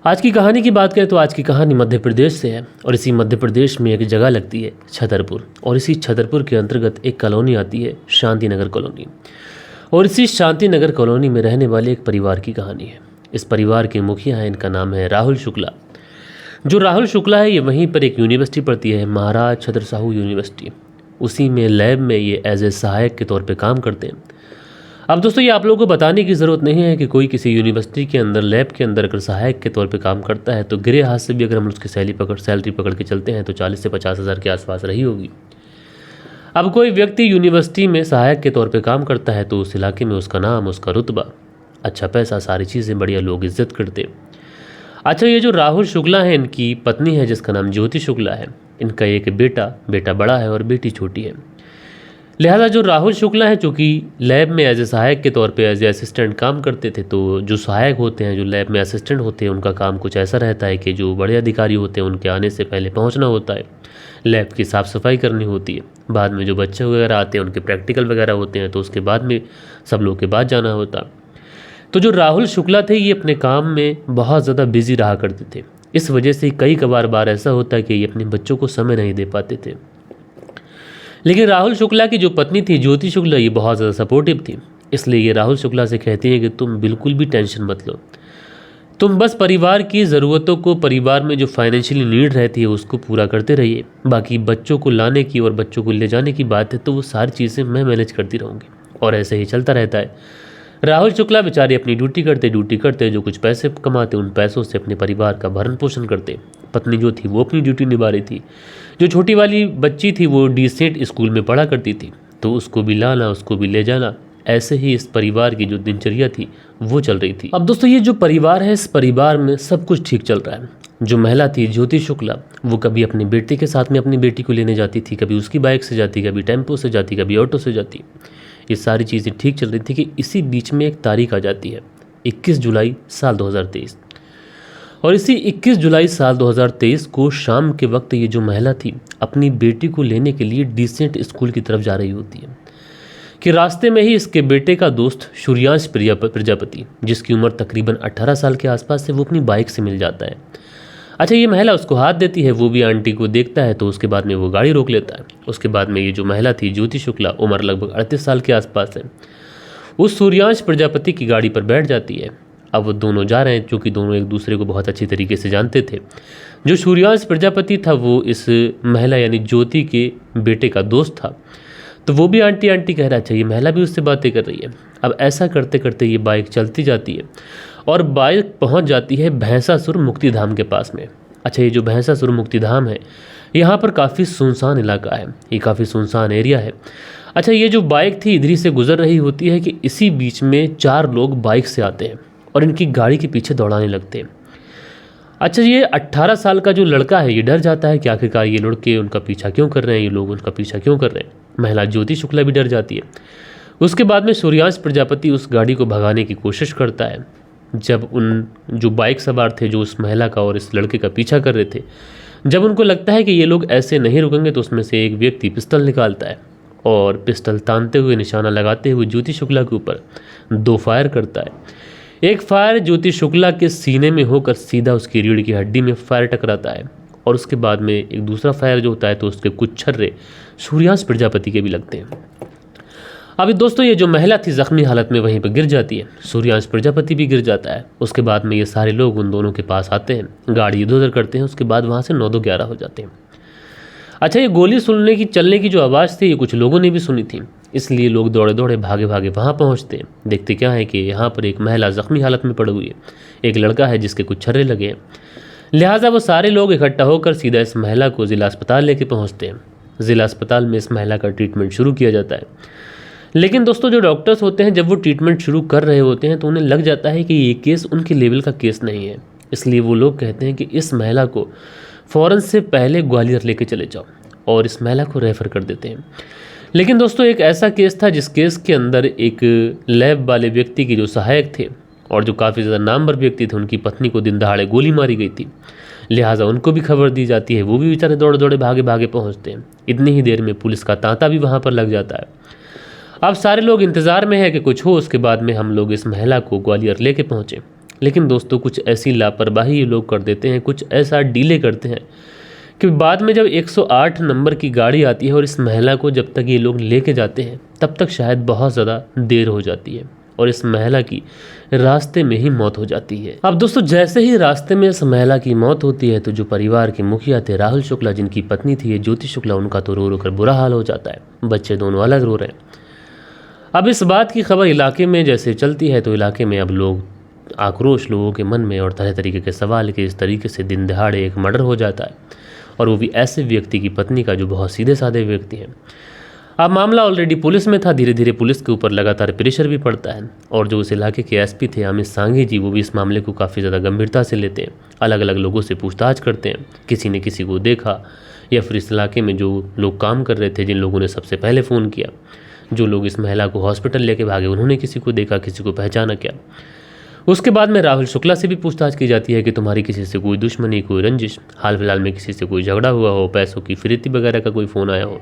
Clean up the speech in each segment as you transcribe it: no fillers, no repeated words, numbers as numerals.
आज की कहानी की बात करें तो आज की कहानी मध्य प्रदेश से है और इसी मध्य प्रदेश में एक जगह लगती है छतरपुर। और इसी छतरपुर के अंतर्गत एक कॉलोनी आती है शांति नगर कॉलोनी। और इसी शांति नगर कॉलोनी में रहने वाले एक परिवार की कहानी है। इस परिवार के मुखिया हैं, इनका नाम है राहुल शुक्ला। जो राहुल शुक्ला है ये वहीं पर एक यूनिवर्सिटी पढ़ती है, महाराज छत्रसाहू यूनिवर्सिटी। उसी में लैब में ये एज ए सहायक के तौर पर काम करते हैं। अब दोस्तों ये आप लोगों को बताने की ज़रूरत नहीं है कि कोई किसी यूनिवर्सिटी के अंदर लैब के अंदर अगर सहायक के तौर पे काम करता है तो गिरे हाथ से भी अगर हम उसकी सैलरी पकड़ के चलते हैं तो 40 से 50 हज़ार के आसपास रही होगी। अब कोई व्यक्ति यूनिवर्सिटी में सहायक के तौर पे काम करता है तो उस इलाके में उसका नाम, उसका रुतबा, अच्छा पैसा, सारी चीज़ें बढ़िया, लोग इज्जत करते। अच्छा, ये जो राहुल शुक्ला है इनकी पत्नी है जिसका नाम ज्योति शुक्ला है। इनका एक बेटा बड़ा है और बेटी छोटी है। लिहाजा जो राहुल शुक्ला है चूँकि लैब में एज ए सहायक के तौर पे एज ए असिस्टेंट काम करते थे, तो जो सहायक होते हैं, जो लैब में असिस्टेंट होते हैं, उनका काम कुछ ऐसा रहता है कि जो बड़े अधिकारी होते हैं उनके आने से पहले पहुंचना होता है, लैब की साफ़ सफाई करनी होती है। बाद में जो बच्चे वगैरह आते हैं उनके प्रैक्टिकल वगैरह होते हैं तो उसके बाद में सब लोग के बाद जाना होता। तो जो राहुल शुक्ला थे ये अपने काम में बहुत ज़्यादा बिजी रहा करते थे। इस वजह से कई बार ऐसा होता है कि ये अपने बच्चों को समय नहीं दे पाते थे। लेकिन राहुल शुक्ला की जो पत्नी थी ज्योति शुक्ला ये बहुत ज़्यादा सपोर्टिव थी। इसलिए ये राहुल शुक्ला से कहती है कि तुम बिल्कुल भी टेंशन मत लो, तुम बस परिवार की ज़रूरतों को, परिवार में जो फाइनेंशियली नीड रहती है उसको पूरा करते रहिए। बाकी बच्चों को लाने की और बच्चों को ले जाने की बात है तो वो सारी चीज़ें मैं मैनेज करती रहूँगी। और ऐसे ही चलता रहता है। राहुल शुक्ला बेचारे अपनी ड्यूटी करते, जो कुछ पैसे कमाते उन पैसों से अपने परिवार का भरण पोषण करते। पत्नी जो थी वो अपनी ड्यूटी निभा रही थी। जो छोटी वाली बच्ची थी वो डिसेंट स्कूल में पढ़ा करती थी तो उसको भी लाना, उसको भी ले जाना, ऐसे ही इस परिवार की जो दिनचर्या थी वो चल रही थी। अब दोस्तों ये जो परिवार है, इस परिवार में सब कुछ ठीक चल रहा है। जो महिला थी ज्योति शुक्ला वो कभी अपने बेटे के साथ में अपनी बेटी को लेने जाती थी, कभी उसकी बाइक से जाती, कभी टेम्पो से जाती, कभी ऑटो से जाती। ये सारी चीज़ें ठीक चल रही थी कि इसी बीच में एक तारीख आ जाती है 21 जुलाई साल 2023। और इसी 21 जुलाई साल 2023 को शाम के वक्त ये जो महिला थी अपनी बेटी को लेने के लिए डिसेंट स्कूल की तरफ जा रही होती है कि रास्ते में ही इसके बेटे का दोस्त सूर्यांश प्रजापति, जिसकी उम्र तकरीबन 18 साल के आसपास है, वो अपनी बाइक से मिल जाता है। अच्छा, ये महिला उसको हाथ देती है, वो भी आंटी को देखता है तो उसके बाद में वो गाड़ी रोक लेता है। उसके बाद में ये जो महिला थी ज्योति शुक्ला, उम्र लगभग 38 साल के आसपास है, उस सूर्यांश प्रजापति की गाड़ी पर बैठ जाती है। अब वो दोनों जा रहे हैं क्योंकि दोनों एक दूसरे को बहुत अच्छी तरीके से जानते थे। जो सूर्यांश प्रजापति था वो इस महिला यानी ज्योति के बेटे का दोस्त था, तो वो भी आंटी आंटी कह रहा है। ये महिला भी उससे बातें कर रही है। अब ऐसा करते करते ये बाइक चलती जाती है और बाइक पहुंच जाती है भैंसासुर मुक्तिधाम के पास में। अच्छा, ये जो भैंसासुर मुक्तिधाम है यहाँ पर काफ़ी सुनसान इलाका है, ये काफ़ी सुनसान एरिया है। अच्छा, ये जो बाइक थी इधर से गुजर रही होती है कि इसी बीच में 4 लोग बाइक से आते हैं और इनकी गाड़ी के पीछे दौड़ाने लगते हैं। अच्छा, ये 18 साल का जो लड़का है ये डर जाता है कि आखिरकार ये लड़के उनका पीछा क्यों कर रहे हैं, ये लोग उनका पीछा क्यों कर रहे हैं। महिला ज्योति शुक्ला भी डर जाती है। उसके बाद में सूर्यांश प्रजापति उस गाड़ी को भगाने की कोशिश करता है। जब उन जो बाइक सवार थे जो उस महिला का और इस लड़के का पीछा कर रहे थे, जब उनको लगता है कि ये लोग ऐसे नहीं रुकेंगे तो उसमें से एक व्यक्ति पिस्टल निकालता है और पिस्टल तानते हुए, निशाना लगाते हुए ज्योति शुक्ला के ऊपर 2 फायर करता है। एक फायर ज्योति शुक्ला के सीने में होकर सीधा उसकी रीढ़ की हड्डी में फायर टकराता है और उसके बाद में एक दूसरा फायर जो होता है तो उसके कुछ छर्रे सूर्यांश प्रजापति के भी लगते हैं। अभी दोस्तों ये जो महिला थी जख्मी हालत में वहीं पर गिर जाती है, सूर्यांश प्रजापति भी गिर जाता है। उसके बाद में ये सारे लोग उन दोनों के पास आते हैं, गाड़ी इधर उधर करते हैं, उसके बाद वहाँ से 9-11 हो जाते हैं। अच्छा, ये गोली चलने की जो आवाज़ थी ये कुछ लोगों ने भी सुनी थी, इसलिए लोग दौड़े भागे वहाँ पहुँचते हैं। देखते क्या है कि यहाँ पर एक महिला जख्मी हालत में पड़ी हुई है, एक लड़का है जिसके कुछ छर्रे लगे हैं। लिहाजा वो सारे लोग इकट्ठा होकर सीधा इस महिला को ज़िला अस्पताल लेके पहुँचते हैं। ज़िला अस्पताल में इस महिला का ट्रीटमेंट शुरू किया जाता है। लेकिन दोस्तों जो डॉक्टर्स होते हैं जब वो ट्रीटमेंट शुरू कर रहे होते हैं तो उन्हें लग जाता है कि ये केस उनके लेवल का केस नहीं है। इसलिए वो लोग कहते हैं कि इस महिला को फ़ौरन से पहले ग्वालियर लेके चले जाओ और इस महिला को रेफ़र कर देते हैं। लेकिन दोस्तों एक ऐसा केस था जिस केस के अंदर एक लैब वाले व्यक्ति की जो सहायक थे और जो काफ़ी ज़्यादा नामवर व्यक्ति थे, उनकी पत्नी को दिन दहाड़े गोली मारी गई थी। लिहाजा उनको भी खबर दी जाती है, वो भी बेचारे दौड़े भागे पहुँचते हैं। इतनी ही देर में पुलिस का तांता भी वहाँ पर लग जाता है। अब सारे लोग इंतज़ार में है कि कुछ हो। उसके बाद में हम लोग इस महिला को ग्वालियर लेके पहुँचे लेकिन दोस्तों कुछ ऐसी लापरवाही ये लोग कर देते हैं, कुछ ऐसा डीले करते हैं कि बाद में जब 108 नंबर की गाड़ी आती है और इस महिला को जब तक ये लोग लेके जाते हैं तब तक शायद बहुत ज़्यादा देर हो जाती है और इस महिला की रास्ते में ही मौत हो जाती है। अब दोस्तों जैसे ही रास्ते में इस महिला की मौत होती है तो जो परिवार के मुखिया थे राहुल शुक्ला, जिनकी पत्नी थी ये ज्योति शुक्ला, उनका तो रो रो कर बुरा हाल हो जाता है। बच्चे दोनों अलग रो रहे हैं। अब इस बात की खबर इलाके में जैसे चलती है तो इलाके में अब लोग आक्रोश लोगों के मन में और तरह तरीके के सवाल कि इस तरीके से दिन दहाड़े एक मर्डर हो जाता है और वो भी ऐसे व्यक्ति की पत्नी का जो बहुत सीधे साधे व्यक्ति हैं। अब मामला ऑलरेडी पुलिस में था, धीरे धीरे पुलिस के ऊपर लगातार प्रेशर भी पड़ता है और जो उस इलाके के एसपी थे अमित सांघी जी, वो भी इस मामले को काफ़ी ज़्यादा गंभीरता से लेते हैं। अलग अलग लोगों से पूछताछ करते हैं, किसी ने किसी को देखा या फिर इस इलाके में जो लोग काम कर रहे थे, जिन लोगों ने सबसे पहले फ़ोन किया, जो लोग इस महिला को हॉस्पिटल लेके भागे, उन्होंने किसी को देखा, किसी को पहचाना क्या। उसके बाद में राहुल शुक्ला से भी पूछताछ की जाती है कि तुम्हारी किसी से कोई दुश्मनी, कोई रंजिश, हाल फिलहाल में किसी से कोई झगड़ा हुआ हो, पैसों की फिरौती वगैरह का कोई फ़ोन आया हो।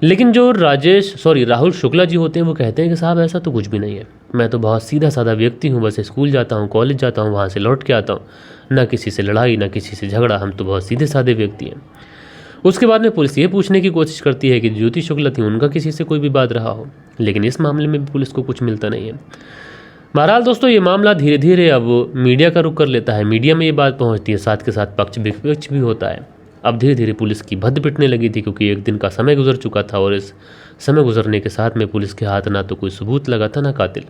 लेकिन जो राहुल शुक्ला जी होते हैं वो कहते हैं कि साहब ऐसा तो कुछ भी नहीं है, मैं तो बहुत सीधा साधा व्यक्ति हूँ, बस स्कूल जाता हूँ, कॉलेज जाता हूँ, वहाँ से लौट के आता हूँ, ना किसी से लड़ाई ना किसी से झगड़ा, हम तो बहुत सीधे साधे व्यक्ति हैं। उसके बाद में पुलिस ये पूछने की कोशिश करती है कि ज्योति शुक्ला थी, उनका किसी से कोई विवाद रहा हो, लेकिन इस मामले में भी पुलिस को कुछ मिलता नहीं है। बहरहाल दोस्तों ये मामला धीरे धीरे अब मीडिया का रुख कर लेता है, मीडिया में ये बात पहुंचती है, साथ के साथ पक्ष विपक्ष भी होता है। अब धीरे धीरे पुलिस की भद्द पिटने लगी थी क्योंकि एक दिन का समय गुजर चुका था और इस समय गुजरने के साथ में पुलिस के हाथ ना तो कोई सबूत लगा था ना कातिल।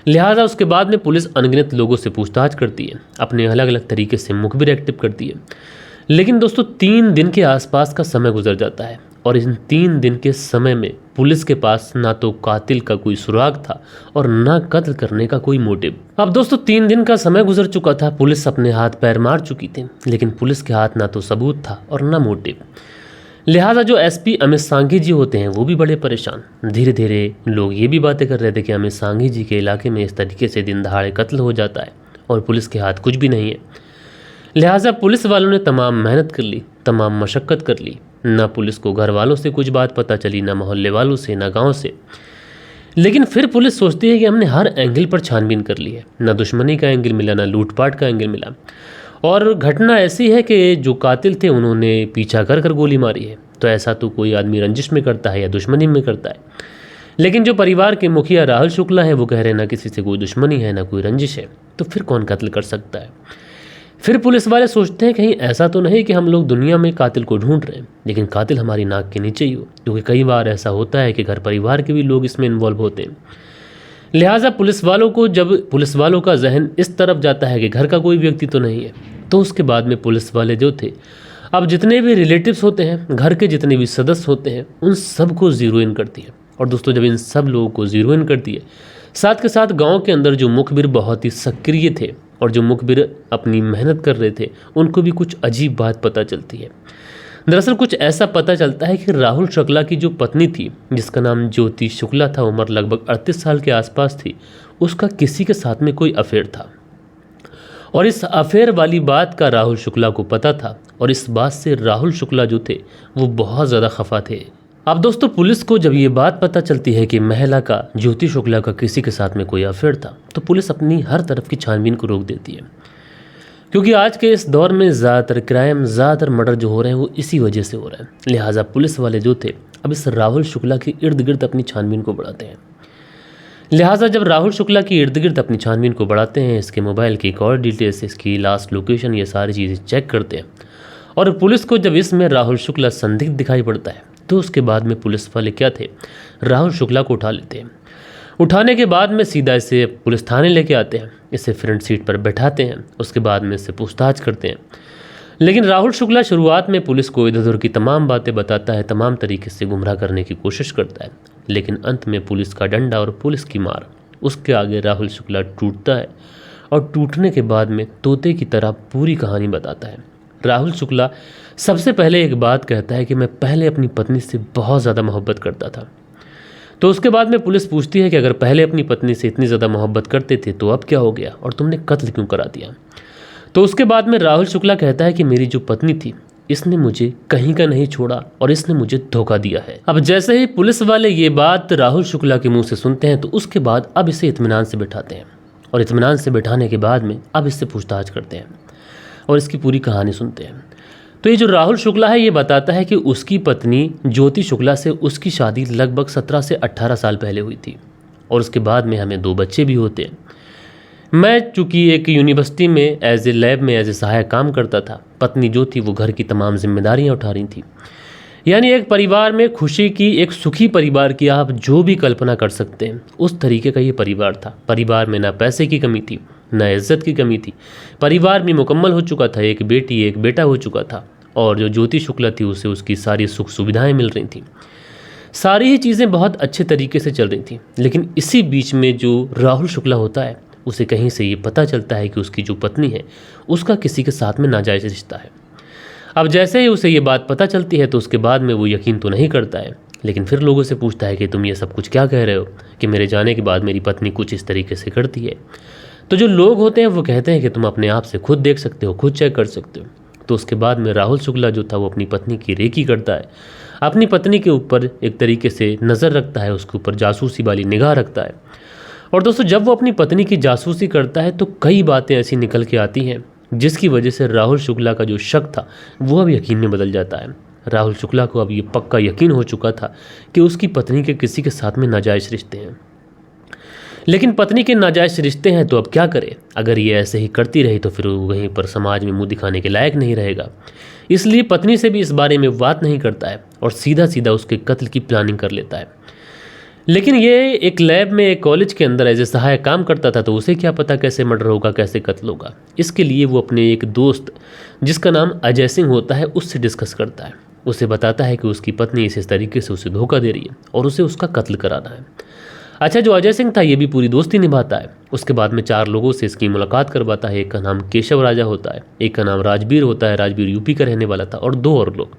लिहाजा उसके बाद में पुलिस अनगिनत लोगों से पूछताछ करती है, अपने अलग अलग तरीके से मुखबिर एक्टिव करती है। लेकिन दोस्तों 3 दिन के आसपास का समय गुजर जाता है और इन 3 दिन के समय में पुलिस के पास ना तो कातिल का कोई सुराग था और ना कत्ल करने का कोई मोटिव। अब दोस्तों 3 दिन का समय गुजर चुका था, पुलिस अपने हाथ पैर मार चुकी थी, लेकिन पुलिस के हाथ ना तो सबूत था और ना मोटिव। लिहाजा जो एसपी अमित सांघी जी होते हैं वो भी बड़े परेशान। धीरे धीरे लोग ये भी बातें कर रहे थे कि अमित सांघी जी के इलाके में इस तरीके से दिन दहाड़े कत्ल हो जाता है और पुलिस के हाथ कुछ भी नहीं है। लिहाजा पुलिस वालों ने तमाम मेहनत कर ली, तमाम मशक्क़त कर ली, ना पुलिस को घर वालों से कुछ बात पता चली, ना मोहल्ले वालों से, ना गांव से। लेकिन फिर पुलिस सोचती है कि हमने हर एंगल पर छानबीन कर ली है, ना दुश्मनी का एंगल मिला, ना लूटपाट का एंगल मिला। और घटना ऐसी है कि जो कातिल थे उन्होंने पीछा कर कर गोली मारी है, तो ऐसा तो कोई आदमी रंजिश में करता है या दुश्मनी में करता है। लेकिन जो परिवार के मुखिया राहुल शुक्ला है वो कह रहे हैं ना किसी से कोई दुश्मनी है ना कोई रंजिश है, तो फिर कौन कत्ल कर सकता है। फिर पुलिस वाले सोचते हैं कहीं ऐसा तो नहीं कि हम लोग दुनिया में कातिल को ढूंढ रहे हैं, लेकिन कातिल हमारी नाक के नीचे ही हो, क्योंकि कई बार ऐसा होता है कि घर परिवार के भी लोग इसमें इन्वॉल्व होते हैं। लिहाजा पुलिस वालों का जहन इस तरफ जाता है कि घर का कोई व्यक्ति तो नहीं है, तो उसके बाद में पुलिस वाले जो थे, अब जितने भी रिलेटिव्स होते हैं, घर के जितने भी सदस्य होते हैं, उन सबको जीरो इन करती है। और दोस्तों जब इन सब लोगों को जीरो इन करती है, साथ के साथ गांव के अंदर जो मुखबिर बहुत ही सक्रिय थे और जो मुखबिर अपनी मेहनत कर रहे थे, उनको भी कुछ अजीब बात पता चलती है। दरअसल कुछ ऐसा पता चलता है कि राहुल शुक्ला की जो पत्नी थी, जिसका नाम ज्योति शुक्ला था, उम्र लगभग 38 साल के आसपास थी, उसका किसी के साथ में कोई अफेयर था और इस अफेयर वाली बात का राहुल शुक्ला को पता था और इस बात से राहुल शुक्ला जो थे वो बहुत ज़्यादा खफा थे। अब दोस्तों पुलिस को जब ये बात पता चलती है कि महिला का, ज्योति शुक्ला का किसी के साथ में कोई अफेयर था, तो पुलिस अपनी हर तरफ की छानबीन को रोक देती है, क्योंकि आज के इस दौर में ज़्यादातर क्राइम, ज़्यादातर मर्डर जो हो रहे हैं वो इसी वजह से हो रहे हैं। लिहाजा पुलिस वाले जो थे अब इस राहुल शुक्ला के इर्द गिर्द अपनी छानबीन को बढ़ाते हैं। लिहाजा जब राहुल शुक्ला की इर्द गिर्द अपनी छानबीन को बढ़ाते हैं, इसके मोबाइल की कॉल डिटेल्स, इसकी लास्ट लोकेशन, ये सारी चीज़ें चेक करते हैं और पुलिस को जब इसमें राहुल शुक्ला संदिग्ध दिखाई पड़ता है, तो उसके बाद में पुलिस वाले क्या थे, राहुल शुक्ला को उठा लेते हैं। उठाने के बाद में सीधा इसे पुलिस थाने लेके आते हैं, इसे फ्रंट सीट पर बैठाते हैं, उसके बाद में इससे पूछताछ करते हैं। लेकिन राहुल शुक्ला शुरुआत में पुलिस को इधर उधर की तमाम बातें बताता है, तमाम तरीके से गुमराह करने की कोशिश करता है, लेकिन अंत में पुलिस का डंडा और पुलिस की मार, उसके आगे राहुल शुक्ला टूटता है और टूटने के बाद में तोते की तरह पूरी कहानी बताता है। राहुल शुक्ला सबसे पहले एक बात कहता है कि मैं पहले अपनी पत्नी से बहुत ज़्यादा मोहब्बत करता था। तो उसके बाद में पुलिस पूछती है कि अगर पहले अपनी पत्नी से इतनी ज़्यादा मोहब्बत करते थे तो अब क्या हो गया और तुमने कत्ल क्यों करा दिया। तो उसके बाद में राहुल शुक्ला कहता है कि मेरी जो पत्नी थी, इसने मुझे कहीं का नहीं छोड़ा और इसने मुझे धोखा दिया है। अब जैसे ही पुलिस वाले ये बात राहुल शुक्ला के मुंह से सुनते हैं, तो उसके बाद अब इसे इत्मीनान से बिठाते हैं और इत्मीनान से बैठाने के बाद में अब इससे पूछताछ करते हैं और इसकी पूरी कहानी सुनते हैं। तो ये जो राहुल शुक्ला है ये बताता है कि उसकी पत्नी ज्योति शुक्ला से उसकी शादी लगभग 17 से 18 साल पहले हुई थी और उसके बाद में हमें 2 बच्चे भी होते हैं। मैं चूँकि एक यूनिवर्सिटी में एज ए लैब में एज ए सहायक काम करता था, पत्नी जो थी वो घर की तमाम जिम्मेदारियां उठा रही थी। यानी एक परिवार में खुशी की, एक सुखी परिवार की आप जो भी कल्पना कर सकते हैं उस तरीके का ये परिवार था। परिवार में ना पैसे की कमी थी, ना इज्जत की कमी थी। परिवार भी मुकम्मल हो चुका था, एक बेटी एक बेटा हो चुका था और जो ज्योति शुक्ला थी उसे उसकी सारी सुख सुविधाएं मिल रही थी। सारी ही चीज़ें बहुत अच्छे तरीके से चल रही थी। लेकिन इसी बीच में जो राहुल शुक्ला होता है उसे कहीं से ये पता चलता है कि उसकी जो पत्नी है उसका किसी के साथ में नाजायज़ रिश्ता है। अब जैसे ही उसे ये बात पता चलती है तो उसके बाद में वो यकीन तो नहीं करता है, लेकिन फिर लोगों से पूछता है कि तुम ये सब कुछ क्या कह रहे हो कि मेरे जाने के बाद मेरी पत्नी कुछ इस तरीके से करती है। तो जो लोग होते हैं वो कहते हैं कि तुम अपने आप से खुद देख सकते हो, खुद चेक कर सकते हो। तो उसके बाद में राहुल शुक्ला जो था वो अपनी पत्नी की रेकी करता है, अपनी पत्नी के ऊपर एक तरीके से नज़र रखता है, उसके ऊपर जासूसी वाली निगाह रखता है। और दोस्तों जब वो अपनी पत्नी की जासूसी करता है तो कई बातें ऐसी निकल के आती हैं जिसकी वजह से राहुल शुक्ला का जो शक था वो अब यकीन में बदल जाता है। राहुल शुक्ला को अब ये पक्का यकीन हो चुका था कि उसकी पत्नी के किसी के साथ में नाजायज़ रिश्ते हैं। लेकिन पत्नी के नाजायज़ रिश्ते हैं तो अब क्या करे? अगर ये ऐसे ही करती रही तो फिर वो वहीं पर समाज में मुंह दिखाने के लायक नहीं रहेगा। इसलिए पत्नी से भी इस बारे में बात नहीं करता है और सीधा सीधा उसके कत्ल की प्लानिंग कर लेता है। लेकिन ये एक लैब में, एक कॉलेज के अंदर एज ए सहायक काम करता था, तो उसे क्या पता कैसे मर्डर होगा, कैसे कत्ल होगा। इसके लिए वो अपने एक दोस्त जिसका नाम अजय सिंह होता है उससे डिस्कस करता है। उसे बताता है कि उसकी पत्नी इस तरीके से उसे धोखा दे रही है और उसे उसका कत्ल कराना है। अच्छा, जो अजय सिंह था ये भी पूरी दोस्ती निभाता है। उसके बाद में 4 लोगों से इसकी मुलाकात करवाता है। एक का नाम केशव राजा होता है, एक का नाम राजवीर होता है, राजवीर यूपी का रहने वाला था, और 2 और लोग।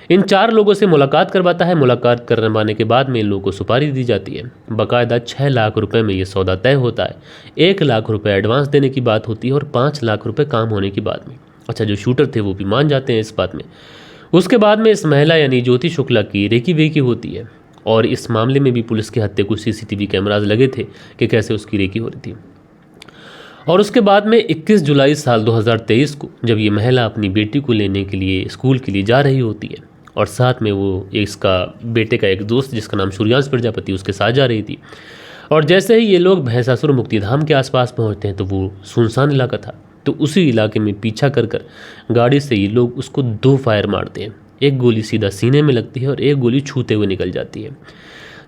इन 4 लोगों से मुलाकात करवाता है। मुलाकात करवाने के बाद में इन लोगों को सुपारी दी जाती है। बाकायदा 6 लाख रुपए में ये सौदा तय होता है। 1 लाख रुपए एडवांस देने की बात होती है और 5 लाख रुपए काम होने की बाद में। अच्छा, जो शूटर थे वो भी मान जाते हैं इस बात में। उसके बाद में इस महिला यानी ज्योति शुक्ला की रेकी वेकी होती है और इस मामले में भी पुलिस के हत्थे कुछ CCTV कैमराज लगे थे कि कैसे उसकी रेकी हो रही थी। और उसके बाद में 21 जुलाई साल 2023 को जब ये महिला अपनी बेटी को लेने के लिए स्कूल के लिए जा रही होती है और साथ में वो इसका बेटे का एक दोस्त जिसका नाम सूर्यांश प्रजापति उसके साथ जा रही थी, और जैसे ही ये लोग भैंसासुर मुक्तिधाम के आसपास पहुंचते हैं तो वो सुनसान इलाका था। तो उसी इलाके में पीछा कर गाड़ी से ये लोग उसको 2 फायर मारते हैं। एक गोली सीधा सीने में लगती है और एक गोली छूते हुए निकल जाती है।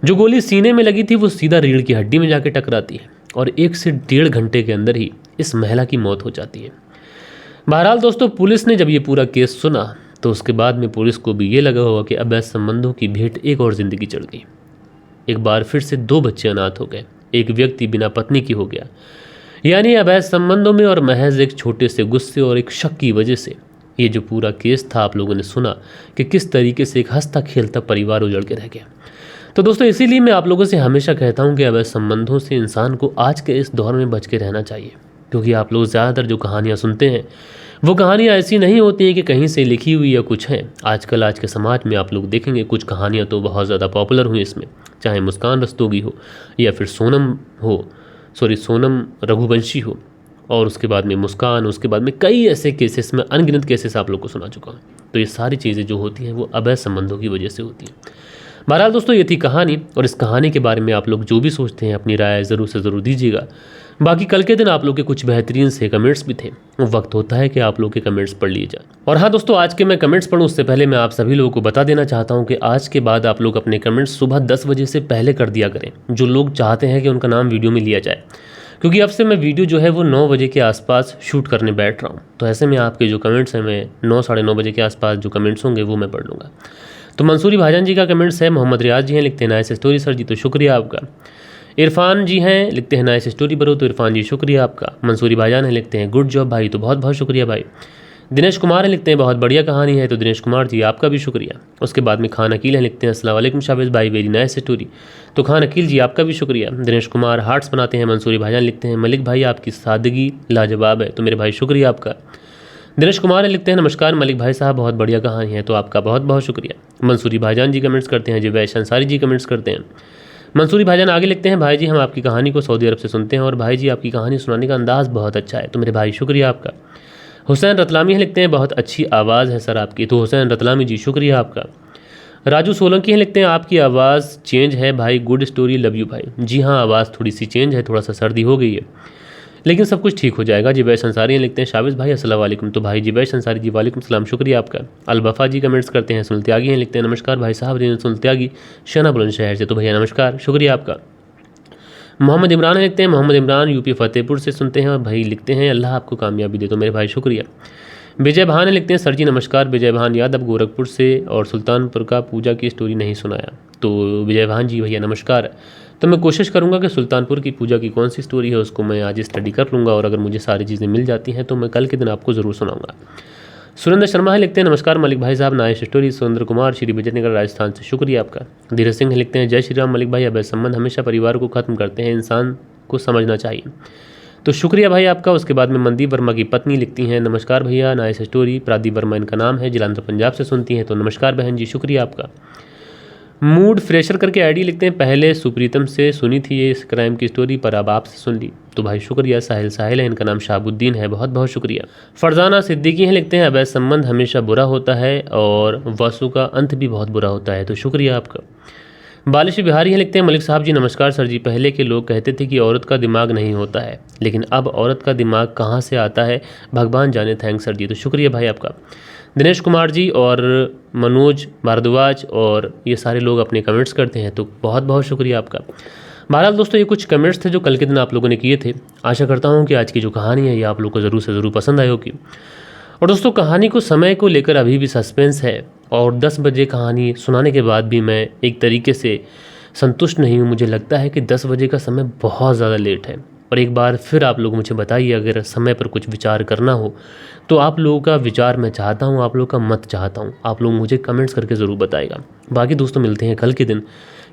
जो गोली सीने में लगी थी वो सीधा रीढ़ की हड्डी में जाके टकराती है और 1 से 1.5 घंटे के अंदर ही इस महिला की मौत हो जाती है। बहरहाल दोस्तों, पुलिस ने जब ये पूरा केस सुना तो उसके बाद में पुलिस को भी ये लगा होगा कि अवैध संबंधों की भेंट एक और ज़िंदगी चढ़ गई। एक बार फिर से 2 बच्चे अनाथ हो गए, एक व्यक्ति बिना पत्नी की हो गया। यानी अवैध संबंधों में और महज एक छोटे से गुस्से और एक शक की वजह से ये जो पूरा केस था आप लोगों ने सुना कि किस तरीके से एक हंसता खेलता परिवार उजड़ के रह गया। तो दोस्तों, इसीलिए मैं आप लोगों से हमेशा कहता हूँ कि अवैध संबंधों से इंसान को आज के इस दौर में बच के रहना चाहिए, क्योंकि आप लोग ज़्यादातर जो कहानियाँ सुनते हैं वो कहानियाँ ऐसी नहीं होती हैं कि कहीं से लिखी हुई या कुछ है। आजकल आज के समाज में आप लोग देखेंगे कुछ कहानियाँ तो बहुत ज़्यादा पॉपुलर हुई इसमें, चाहे मुस्कान रस्तोगी हो या फिर सोनम रघुवंशी हो, और उसके बाद में मुस्कान, उसके बाद में कई ऐसे केसेस में अनगिनत केसेस आप लोग को सुना चुका हूँ। तो ये सारी चीज़ें जो होती हैं वो अवैध संबंधों की वजह से होती हैं। बहरहाल दोस्तों, ये थी कहानी, और इस कहानी के बारे में आप लोग जो भी सोचते हैं अपनी राय ज़रूर से ज़रूर दीजिएगा। बाकी कल के दिन आप लोग के कुछ बेहतरीन से कमेंट्स भी थे, वक्त होता है कि आप लोग के कमेंट्स पढ़ लिए जाए। और हाँ दोस्तों, आज के मैं कमेंट्स पढ़ूँ उससे पहले मैं आप सभी लोगों को बता देना चाहता हूँ कि आज के बाद आप लोग अपने कमेंट्स सुबह 10 बजे से पहले कर दिया करें, जो लोग चाहते हैं कि उनका नाम वीडियो में लिया जाए, क्योंकि अब से मैं वीडियो जो है वो 9 बजे के आसपास शूट करने बैठ रहा हूँ। तो ऐसे में आपके जो कमेंट्स हैं मैं 9 साढ़े 9 बजे के आसपास जो कमेंट्स होंगे वो मैं पढ़ लूँगा। तो मंसूरी भाईजान जी का कमेंट्स है, मोहम्मद रियाज जी हैं, लिखते हैं नाइस स्टोरी सर जी, तो शुक्रिया आपका। इरफान जी हैं, लिखते हैं नाइस स्टोरी ब्रो, तो इरफान जी शुक्रिया आपका। मंसूरी भाईजान हैं, लिखते हैं गुड जॉब भाई, तो बहुत बहुत शुक्रिया भाई। दिनेश कुमार हैं, लिखते हैं बहुत बढ़िया कहानी है, तो दिनेश कुमार जी आपका भी शुक्रिया। उसके बाद में खान अकील हैं, लिखते हैं अस्सलाम वालेकुम शाबिज भाई, वेरी नाइस स्टोरी, तो खान अकील जी आपका भी शुक्रिया। दिनेश कुमार हार्ट्स बनाते हैं। मंसूरी भाईजान लिखते हैं मलिक भाई आपकी सादगी लाजवाब है, तो मेरे भाई शुक्रिया आपका। दिनेश कुमार लिखते हैं नमस्कार मलिक भाई साहब, बहुत बढ़िया कहानी है, तो आपका बहुत बहुत शुक्रिया। मंसूरी भाईजान जी कमेंट्स करते हैं। जी वैश अंसारी जी कमेंट्स करते हैं। मंसूरी भाईजान आगे लिखते हैं, भाई जी हम आपकी कहानी को सऊदी अरब से सुनते हैं और भाई जी आपकी कहानी सुनाने का अंदाज़ बहुत अच्छा है। तो मेरे भाई शुक्रिया आपका। हुसैन रतलामी लिखते हैं, बहुत अच्छी आवाज़ है सर आपकी। तो हुसैन रतलामी जी शुक्रिया आपका। राजू सोलंकी हैं लिखते हैं, आपकी आवाज़ चेंज है भाई, गुड स्टोरी, लव यू भाई। जी हाँ, आवाज़ थोड़ी सी चेंज है, थोड़ा सा सर्दी हो गई है, लेकिन सब कुछ ठीक हो जाएगा। जिबैश अंसारी हैं लिखते हैं, शाबिज भाई अस्सलाम वालेकुम। तो भाई जिबैश अंसारी जी वालेकुम सलाम, शुक्रिया आपका। अलबफ़ा जी कमेंट्स करते हैं, सुनील त्यागी हैं लिखते हैं, नमस्कार भाई साहब, सुनील त्यागी शना बुलंदशहर से। तो भैया नमस्कार, शुक्रिया आपका। मोहम्मद इमरान लिखते हैं, मोहम्मद इमरान यूपी फ़तेहपुर से सुनते हैं और भाई लिखते हैं अल्लाह आपको कामयाबी दे। तो मेरे भाई शुक्रिया। विजय भान लिखते हैं, सर जी नमस्कार, विजय भान यादव गोरखपुर से, और सुल्तानपुर का पूजा की स्टोरी नहीं सुनाया। तो विजय भान जी भैया नमस्कार। तो मैं कोशिश करूंगा कि सुल्तानपुर की पूजा की कौन सी स्टोरी है उसको मैं आज स्टडी कर लूँगा, और अगर मुझे सारी चीज़ें मिल जाती हैं तो मैं कल के दिन आपको ज़रूर सुनाऊंगा। सुरेंद्र शर्मा लिखते हैं, नमस्कार मलिक भाई साहब, नाइस स्टोरी। सुरेंद्र कुमार श्री विजयनगर राजस्थान से, शुक्रिया आपका। धीरज सिंह लिखते हैं, जय श्री राम मलिक भाई, अवैध संबंध हमेशा परिवार को ख़त्म करते हैं, इंसान को समझना चाहिए। तो शुक्रिया भाई आपका। उसके बाद में मनदीप वर्मा की पत्नी लिखती हैं, नमस्कार भैया, नाइस स्टोरी। प्रादीप वर्मा इनका नाम है, जलंधर पंजाब से सुनती हैं। तो नमस्कार बहन जी, शुक्रिया आपका। मूड फ्रेशर करके आईडी लिखते हैं, पहले सुप्रीतम से सुनी थी ये इस क्राइम की स्टोरी, पर अब आपसे सुन ली। तो भाई शुक्रिया। साहिल है, इनका नाम शाहबुद्दीन है, बहुत बहुत शुक्रिया। फरजाना सिद्दीकी हैं लिखते हैं, अवैध संबंध हमेशा बुरा होता है और वासु का अंत भी बहुत बुरा होता है। तो शुक्रिया आपका। बालिश बिहारी हैं लिखते हैं, मलिक साहब जी नमस्कार सर जी, पहले के लोग कहते थे कि औरत का दिमाग नहीं होता है, लेकिन अब औरत का दिमाग कहाँ से आता है भगवान जाने, थैंक्स सर जी। तो शुक्रिया भाई आपका। दिनेश कुमार जी और मनोज भारद्वाज और ये सारे लोग अपने कमेंट्स करते हैं, तो बहुत बहुत शुक्रिया आपका। बहरहाल दोस्तों, ये कुछ कमेंट्स थे जो कल के दिन आप लोगों ने किए थे। आशा करता हूँ कि आज की जो कहानी है ये आप लोग को ज़रूर से ज़रूर पसंद आई होगी। और दोस्तों, कहानी को समय को लेकर अभी भी सस्पेंस है, और 10 बजे कहानी सुनाने के बाद भी मैं एक तरीके से संतुष्ट नहीं हूँ। मुझे लगता है कि 10 बजे का समय बहुत ज़्यादा लेट है। और एक बार फिर आप लोग मुझे बताइए, अगर समय पर कुछ विचार करना हो तो आप लोगों का विचार मैं चाहता हूँ, आप लोगों का मत चाहता हूँ। आप लोग मुझे कमेंट्स करके ज़रूर बताइएगा। बाकी दोस्तों, मिलते हैं कल के दिन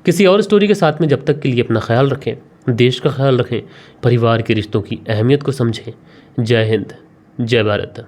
किसी और स्टोरी के साथ में। जब तक के लिए अपना ख्याल रखें, देश का ख्याल रखें, परिवार के रिश्तों की अहमियत को समझें। जय हिंद, जय भारत।